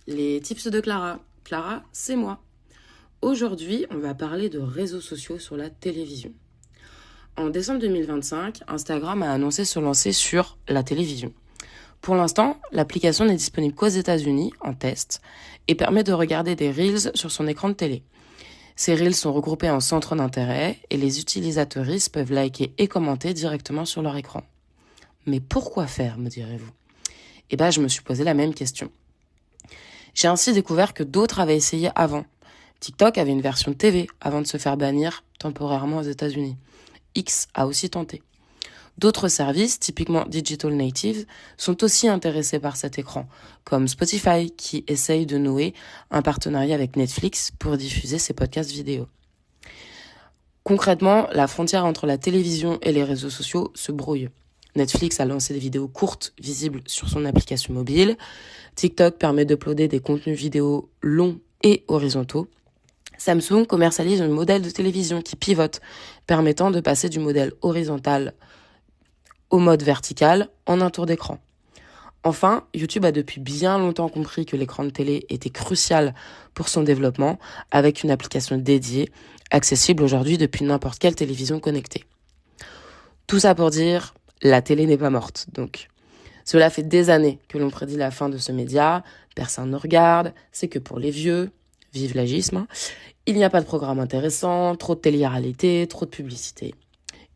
les tips de Clara. Clara, c'est moi. Aujourd'hui, on va parler de réseaux sociaux sur la télévision. En décembre 2025, Instagram a annoncé se lancer sur la télévision. Pour l'instant, l'application n'est disponible qu'aux États-Unis en test et permet de regarder des Reels sur son écran de télé. Ces Reels sont regroupés en centres d'intérêt et les utilisateuristes peuvent liker et commenter directement sur leur écran. Mais pourquoi faire, me direz-vous ? Je me suis posé la même question. J'ai ainsi découvert que d'autres avaient essayé avant. TikTok avait une version TV avant de se faire bannir temporairement aux États-Unis. X a aussi tenté. D'autres services, typiquement Digital Natives, sont aussi intéressés par cet écran, comme Spotify qui essaye de nouer un partenariat avec Netflix pour diffuser ses podcasts vidéo. Concrètement, la frontière entre la télévision et les réseaux sociaux se brouille. Netflix a lancé des vidéos courtes visibles sur son application mobile. TikTok permet d'uploader des contenus vidéo longs et horizontaux. Samsung commercialise un modèle de télévision qui pivote, permettant de passer du modèle horizontal au mode vertical en un tour d'écran. Enfin, YouTube a depuis bien longtemps compris que l'écran de télé était crucial pour son développement, avec une application dédiée, accessible aujourd'hui depuis n'importe quelle télévision connectée. Tout ça pour dire, la télé n'est pas morte, donc. Cela fait des années que l'on prédit la fin de ce média, personne ne regarde, c'est que pour les vieux, vive l'agisme, il n'y a pas de programme intéressant, trop de télé-réalité, trop de publicité.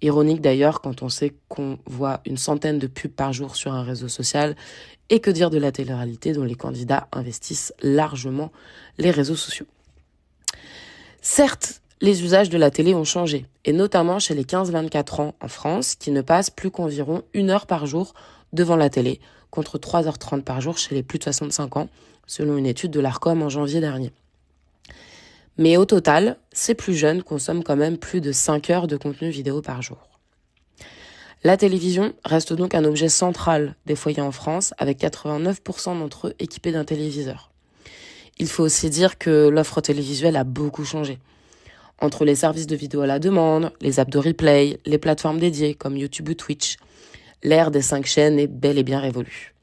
Ironique d'ailleurs quand on sait qu'on voit une centaine de pubs par jour sur un réseau social, et que dire de la télé-réalité dont les candidats investissent largement les réseaux sociaux. Certes, les usages de la télé ont changé, et notamment chez les 15-24 ans en France, qui ne passent plus qu'environ 1 heure par jour devant la télé, contre 3h30 par jour chez les plus de 65 ans, selon une étude de l'Arcom en janvier dernier. Mais au total, ces plus jeunes consomment quand même plus de 5 heures de contenu vidéo par jour. La télévision reste donc un objet central des foyers en France, avec 89% d'entre eux équipés d'un téléviseur. Il faut aussi dire que l'offre télévisuelle a beaucoup changé. Entre les services de vidéo à la demande, les apps de replay, les plateformes dédiées comme YouTube ou Twitch, l'ère des 5 chaînes est bel et bien révolue.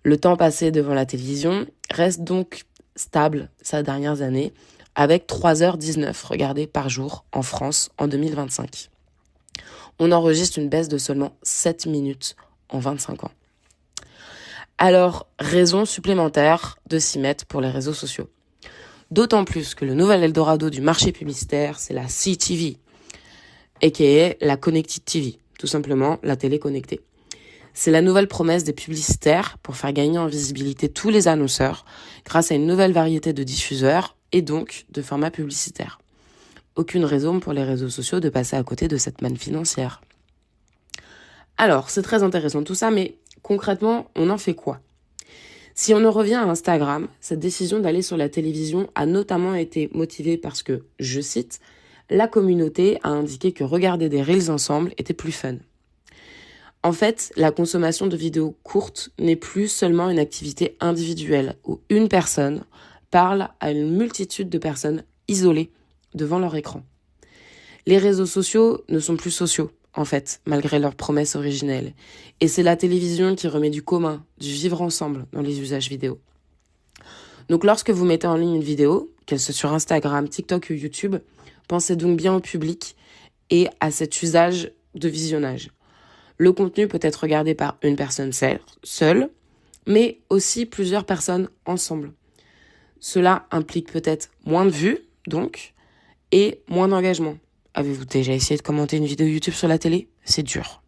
Le temps passé devant la télévision reste donc stable ces dernières années, avec 3h19 regardées par jour en France en 2025. On enregistre une baisse de seulement 7 minutes en 25 ans. Alors, raison supplémentaire de s'y mettre pour les réseaux sociaux. D'autant plus que le nouvel Eldorado du marché publicitaire, c'est la CTV, aka la Connected TV, tout simplement la télé connectée. C'est la nouvelle promesse des publicitaires pour faire gagner en visibilité tous les annonceurs grâce à une nouvelle variété de diffuseurs et donc de formats publicitaires. Aucune raison pour les réseaux sociaux de passer à côté de cette manne financière. Alors, c'est très intéressant tout ça, mais concrètement, on en fait quoi ? Si on en revient à Instagram, cette décision d'aller sur la télévision a notamment été motivée parce que, je cite, « la communauté a indiqué que regarder des reels ensemble était plus fun ». En fait, la consommation de vidéos courtes n'est plus seulement une activité individuelle où une personne parle à une multitude de personnes isolées devant leur écran. Les réseaux sociaux ne sont plus sociaux, en fait, malgré leurs promesses originelles. Et c'est la télévision qui remet du commun, du vivre ensemble dans les usages vidéo. Donc lorsque vous mettez en ligne une vidéo, qu'elle soit sur Instagram, TikTok ou YouTube, pensez donc bien au public et à cet usage de visionnage. Le contenu peut être regardé par une personne seule, mais aussi plusieurs personnes ensemble. Cela implique peut-être moins de vues, donc, et moins d'engagement. Avez-vous déjà essayé de commenter une vidéo YouTube sur la télé ? C'est dur.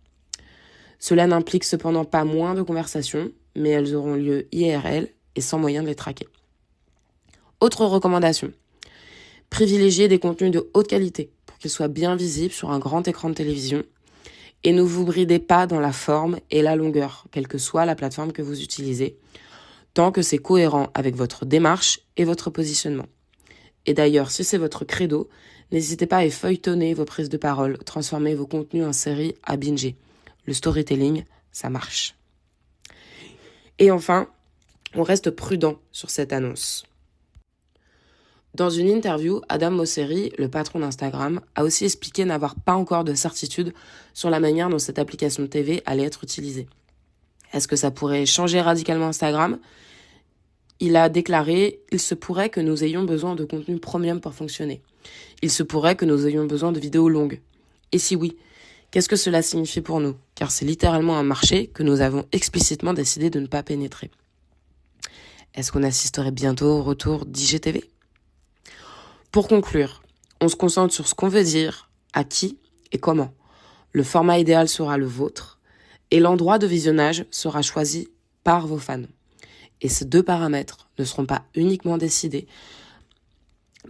Cela n'implique cependant pas moins de conversations, mais elles auront lieu IRL et sans moyen de les traquer. Autre recommandation. Privilégiez des contenus de haute qualité pour qu'ils soient bien visibles sur un grand écran de télévision et ne vous bridez pas dans la forme et la longueur, quelle que soit la plateforme que vous utilisez, tant que c'est cohérent avec votre démarche et votre positionnement. Et d'ailleurs, si c'est votre credo, n'hésitez pas à feuilletonner vos prises de parole, transformer vos contenus en série à binger. Le storytelling, ça marche. Et enfin, on reste prudent sur cette annonce. Dans une interview, Adam Mosseri, le patron d'Instagram, a aussi expliqué n'avoir pas encore de certitude sur la manière dont cette application de TV allait être utilisée. Est-ce que ça pourrait changer radicalement Instagram ? Il a déclaré « Il se pourrait que nous ayons besoin de contenu premium pour fonctionner. Il se pourrait que nous ayons besoin de vidéos longues. Et si oui, qu'est-ce que cela signifie pour nous ? Car c'est littéralement un marché que nous avons explicitement décidé de ne pas pénétrer. » Est-ce qu'on assisterait bientôt au retour d'IGTV ? Pour conclure, on se concentre sur ce qu'on veut dire, à qui et comment. Le format idéal sera le vôtre et l'endroit de visionnage sera choisi par vos fans. Et ces 2 paramètres ne seront pas uniquement décidés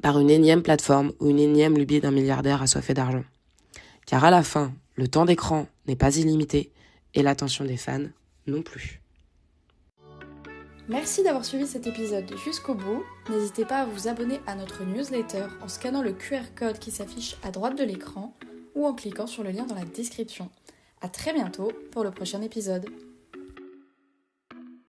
par une énième plateforme ou une énième lubie d'un milliardaire assoiffé d'argent. Car à la fin, le temps d'écran n'est pas illimité et l'attention des fans non plus. Merci d'avoir suivi cet épisode jusqu'au bout. N'hésitez pas à vous abonner à notre newsletter en scannant le QR code qui s'affiche à droite de l'écran ou en cliquant sur le lien dans la description. À très bientôt pour le prochain épisode.